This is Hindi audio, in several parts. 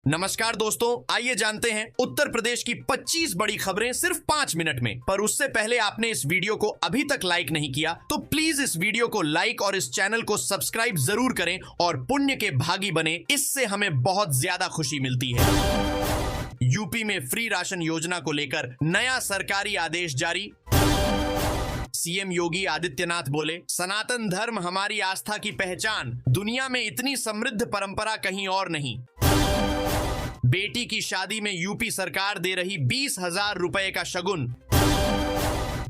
नमस्कार दोस्तों, आइए जानते हैं उत्तर प्रदेश की 25 बड़ी खबरें सिर्फ 5 मिनट में। पर उससे पहले आपने इस वीडियो को अभी तक लाइक नहीं किया तो प्लीज इस वीडियो को लाइक और इस चैनल को सब्सक्राइब जरूर करें और पुण्य के भागी बने। इससे हमें बहुत ज्यादा खुशी मिलती है। यूपी में फ्री राशन योजना को लेकर नया सरकारी आदेश जारी। सीएम योगी आदित्यनाथ बोले, सनातन धर्म हमारी आस्था की पहचान, दुनिया में इतनी समृद्ध परंपरा कहीं और नहीं। बेटी की शादी में यूपी सरकार दे रही 20,000 रुपए का शगुन।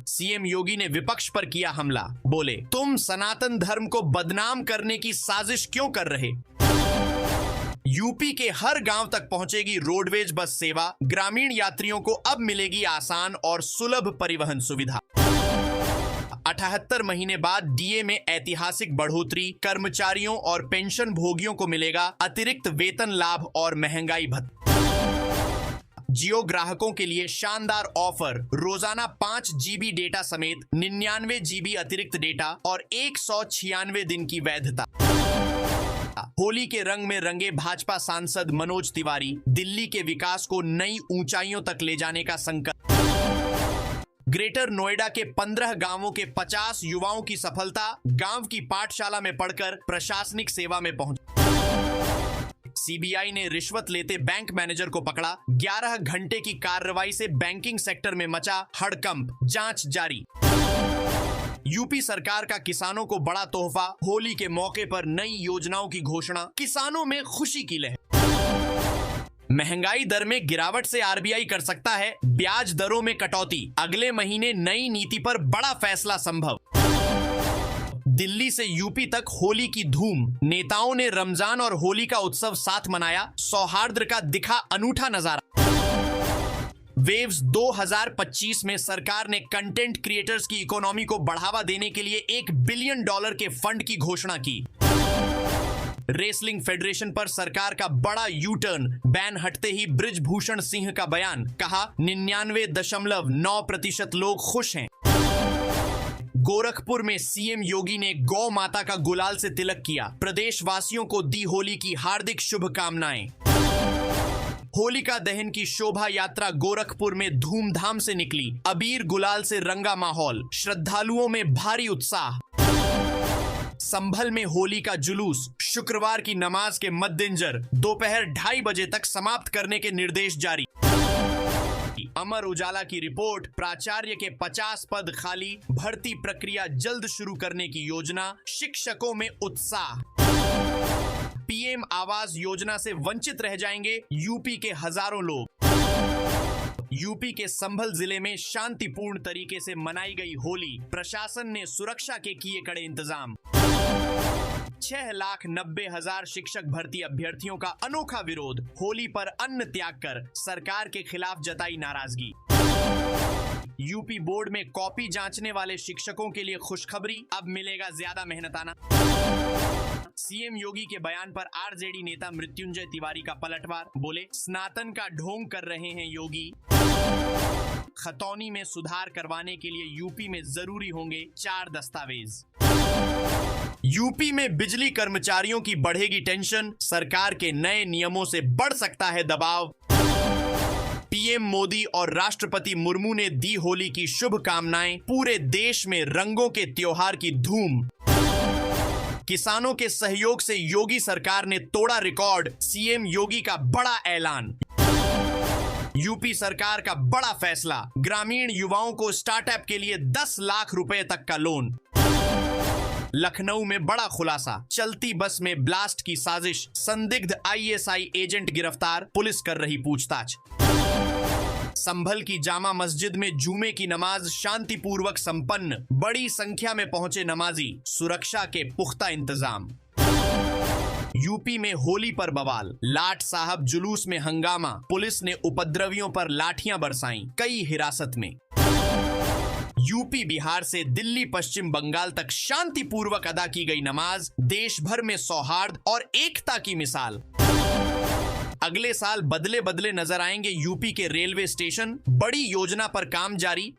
सीएम योगी ने विपक्ष पर किया हमला, बोले तुम सनातन धर्म को बदनाम करने की साजिश क्यों कर रहे। यूपी के हर गांव तक पहुंचेगी रोडवेज बस सेवा, ग्रामीण यात्रियों को अब मिलेगी आसान और सुलभ परिवहन सुविधा। 78 महीने बाद डीए में ऐतिहासिक बढ़ोतरी, कर्मचारियों और पेंशन भोगियों को मिलेगा अतिरिक्त वेतन लाभ और महंगाई भत्ता। जियो ग्राहकों के लिए शानदार ऑफर, रोजाना 5 GB डेटा समेत 99 GB अतिरिक्त डेटा और 196 दिन की वैधता। होली के रंग में रंगे भाजपा सांसद मनोज तिवारी, दिल्ली के विकास को नई ऊंचाइयों तक ले जाने का संकल्प। ग्रेटर नोएडा के 15 गांवों के 50 युवाओं की सफलता, गांव की पाठशाला में पढ़कर प्रशासनिक सेवा में पहुंच। सीबीआई ने रिश्वत लेते बैंक मैनेजर को पकड़ा, 11 घंटे की कार्रवाई से बैंकिंग सेक्टर में मचा हड़कंप, जांच जारी। यूपी सरकार का किसानों को बड़ा तोहफा, होली के मौके पर नई योजनाओं की घोषणा, किसानों में खुशी की लहर। महंगाई दर में गिरावट से आरबीआई कर सकता है ब्याज दरों में कटौती, अगले महीने नई नीति पर बड़ा फैसला संभव। दिल्ली से यूपी तक होली की धूम, नेताओं ने रमजान और होली का उत्सव साथ मनाया, सौहार्द का दिखा अनूठा नजारा। वेव्स 2025 में सरकार ने कंटेंट क्रिएटर्स की इकोनॉमी को बढ़ावा देने के लिए $1 बिलियन के फंड की घोषणा की। रेसलिंग फेडरेशन पर सरकार का बड़ा यू टर्न, बैन हटते ही बृजभूषण सिंह का बयान, कहा 99.9% लोग खुश हैं। गोरखपुर में सीएम योगी ने गौ माता का गुलाल से तिलक किया, प्रदेशवासियों को दी होली की हार्दिक शुभकामनाएं। होलिका दहन की शोभा यात्रा गोरखपुर में धूमधाम से निकली, अबीर गुलाल से रंगा माहौल, श्रद्धालुओं में भारी उत्साह। संभल में होली का जुलूस, शुक्रवार की नमाज के मद्देनजर दोपहर 2:30 बजे तक समाप्त करने के निर्देश जारी। अमर उजाला की रिपोर्ट, प्राचार्य के 50 पद खाली, भर्ती प्रक्रिया जल्द शुरू करने की योजना, शिक्षकों में उत्साह। पीएम आवास योजना से वंचित रह जाएंगे यूपी के हजारों लोग। यूपी के संभल जिले में शांतिपूर्ण तरीके से मनाई गई होली, प्रशासन ने सुरक्षा के किए कड़े इंतजाम। 6,90,000 शिक्षक भर्ती अभ्यर्थियों का अनोखा विरोध, होली पर अन्न त्याग कर सरकार के खिलाफ जताई नाराजगी। यूपी बोर्ड में कॉपी जांचने वाले शिक्षकों के लिए खुशखबरी, अब मिलेगा ज्यादा मेहनताना। सीएम योगी के बयान पर आरजेडी नेता मृत्युंजय तिवारी का पलटवार, बोले स्नातन का ढोंग कर रहे हैं योगी। खतौनी में सुधार करवाने के लिए यूपी में जरूरी होंगे 4 दस्तावेज। यूपी में बिजली कर्मचारियों की बढ़ेगी टेंशन, सरकार के नए नियमों से बढ़ सकता है दबाव। पीएम मोदी और राष्ट्रपति मुर्मू ने दी होली की शुभकामनाएं, पूरे देश में रंगों के त्योहार की धूम। किसानों के सहयोग से योगी सरकार ने तोड़ा रिकॉर्ड, सीएम योगी का बड़ा ऐलान। यूपी सरकार का बड़ा फैसला, ग्रामीण युवाओं को स्टार्टअप के लिए 10 लाख रुपए तक का लोन। लखनऊ में बड़ा खुलासा, चलती बस में ब्लास्ट की साजिश, संदिग्ध आईएसआई एजेंट गिरफ्तार, पुलिस कर रही पूछताछ। संभल की जामा मस्जिद में जुमे की नमाज शांतिपूर्वक संपन्न, बड़ी संख्या में पहुंचे नमाजी, सुरक्षा के पुख्ता इंतजाम। यूपी में होली पर बवाल, लाट साहब जुलूस में हंगामा, पुलिस ने उपद्रवियों पर लाठियां बरसाईं, कई हिरासत में। यूपी बिहार से दिल्ली पश्चिम बंगाल तक शांतिपूर्वक अदा की गई नमाज, देश भर में सौहार्द और एकता की मिसाल। अगले साल बदले बदले नजर आएंगे यूपी के रेलवे स्टेशन, बड़ी योजना पर काम जारी।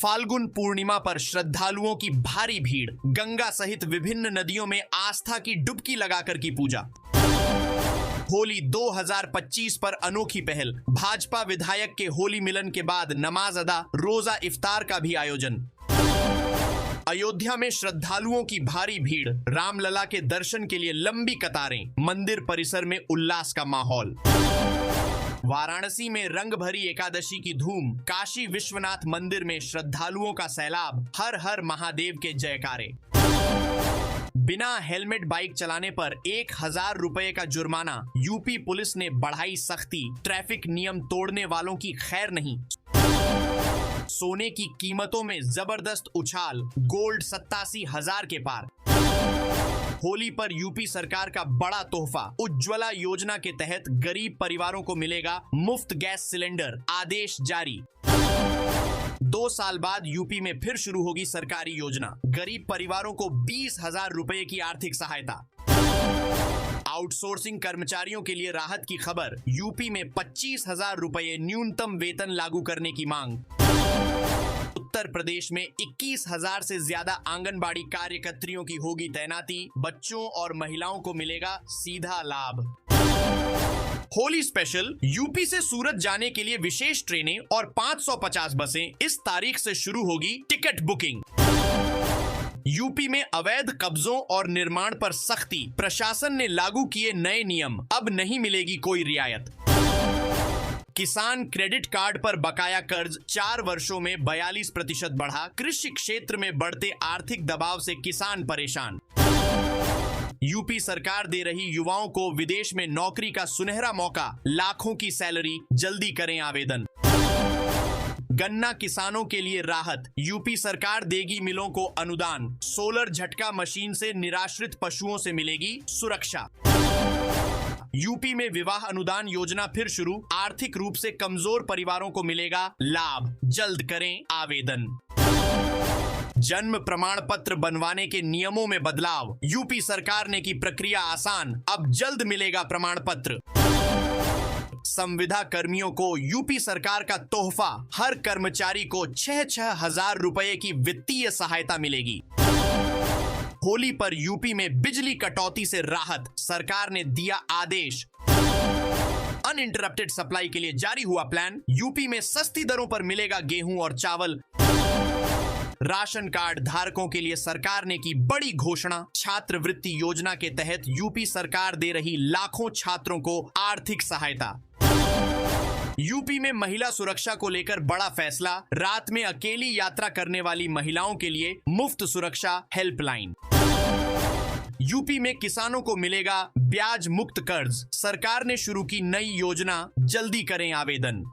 फाल्गुन पूर्णिमा पर श्रद्धालुओं की भारी भीड़, गंगा सहित विभिन्न नदियों में आस्था की डुबकी लगाकर की पूजा। होली 2025 पर अनोखी पहल, भाजपा विधायक के होली मिलन के बाद नमाज अदा, रोजा इफ्तार का भी आयोजन। अयोध्या में श्रद्धालुओं की भारी भीड़, रामलला के दर्शन के लिए लंबी कतारें, मंदिर परिसर में उल्लास का माहौल। वाराणसी में रंग भरी एकादशी की धूम, काशी विश्वनाथ मंदिर में श्रद्धालुओं का सैलाब, हर हर महादेव के जयकारे। बिना हेलमेट बाइक चलाने पर 1000 रुपए का जुर्माना, यूपी पुलिस ने बढ़ाई सख्ती, ट्रैफिक नियम तोड़ने वालों की खैर नहीं। सोने की कीमतों में जबरदस्त उछाल, गोल्ड 87,000 के पार। होली पर यूपी सरकार का बड़ा तोहफा, उज्ज्वला योजना के तहत गरीब परिवारों को मिलेगा मुफ्त गैस सिलेंडर, आदेश जारी। 2 साल बाद यूपी में फिर शुरू होगी सरकारी योजना, गरीब परिवारों को 20,000 रुपए की आर्थिक सहायता। आउटसोर्सिंग कर्मचारियों के लिए राहत की खबर, यूपी में 25,000 रुपए न्यूनतम वेतन लागू करने की मांग। उत्तर प्रदेश में 21,000 से ज्यादा आंगनबाड़ी कार्यकर्त्रियों की होगी तैनाती, बच्चों और महिलाओं को मिलेगा सीधा लाभ। होली स्पेशल, यूपी से सूरत जाने के लिए विशेष ट्रेनें और 550 बसें, इस तारीख से शुरू होगी टिकट बुकिंग। यूपी में अवैध कब्जों और निर्माण पर सख्ती, प्रशासन ने लागू किए नए नियम, अब नहीं मिलेगी कोई रियायत। किसान क्रेडिट कार्ड पर बकाया कर्ज 4 वर्षों में 42% बढ़ा, कृषि क्षेत्र में बढ़ते आर्थिक दबाव से किसान परेशान। यूपी सरकार दे रही युवाओं को विदेश में नौकरी का सुनहरा मौका, लाखों की सैलरी, जल्दी करें आवेदन। गन्ना किसानों के लिए राहत, यूपी सरकार देगी मिलों को अनुदान, सोलर झटका मशीन से निराश्रित पशुओं से मिलेगी सुरक्षा। यूपी में विवाह अनुदान योजना फिर शुरू, आर्थिक रूप से कमजोर परिवारों को मिलेगा लाभ, जल्द करें आवेदन। जन्म प्रमाण पत्र बनवाने के नियमों में बदलाव, यूपी सरकार ने की प्रक्रिया आसान, अब जल्द मिलेगा प्रमाण पत्र। संविदा कर्मियों को यूपी सरकार का तोहफा, हर कर्मचारी को 6-6 हजार रुपए की वित्तीय सहायता मिलेगी। होली पर यूपी में बिजली कटौती से राहत, सरकार ने दिया आदेश। अनइंटरप्टेड सप्लाई के लिए जारी हुआ प्लान, यूपी में सस्ती दरों पर मिलेगा गेहूं और चावल। राशन कार्ड धारकों के लिए सरकार ने की बड़ी घोषणा, छात्रवृत्ति योजना के तहत यूपी सरकार दे रही लाखों छात्रों को आर्थिक सहायता। यूपी में महिला सुरक्षा को लेकर बड़ा फैसला, रात में अकेली यात्रा करने वाली महिलाओं के लिए मुफ्त सुरक्षा हेल्पलाइन। यूपी में किसानों को मिलेगा ब्याज मुक्त कर्ज, सरकार ने शुरू की नई योजना, जल्दी करें आवेदन।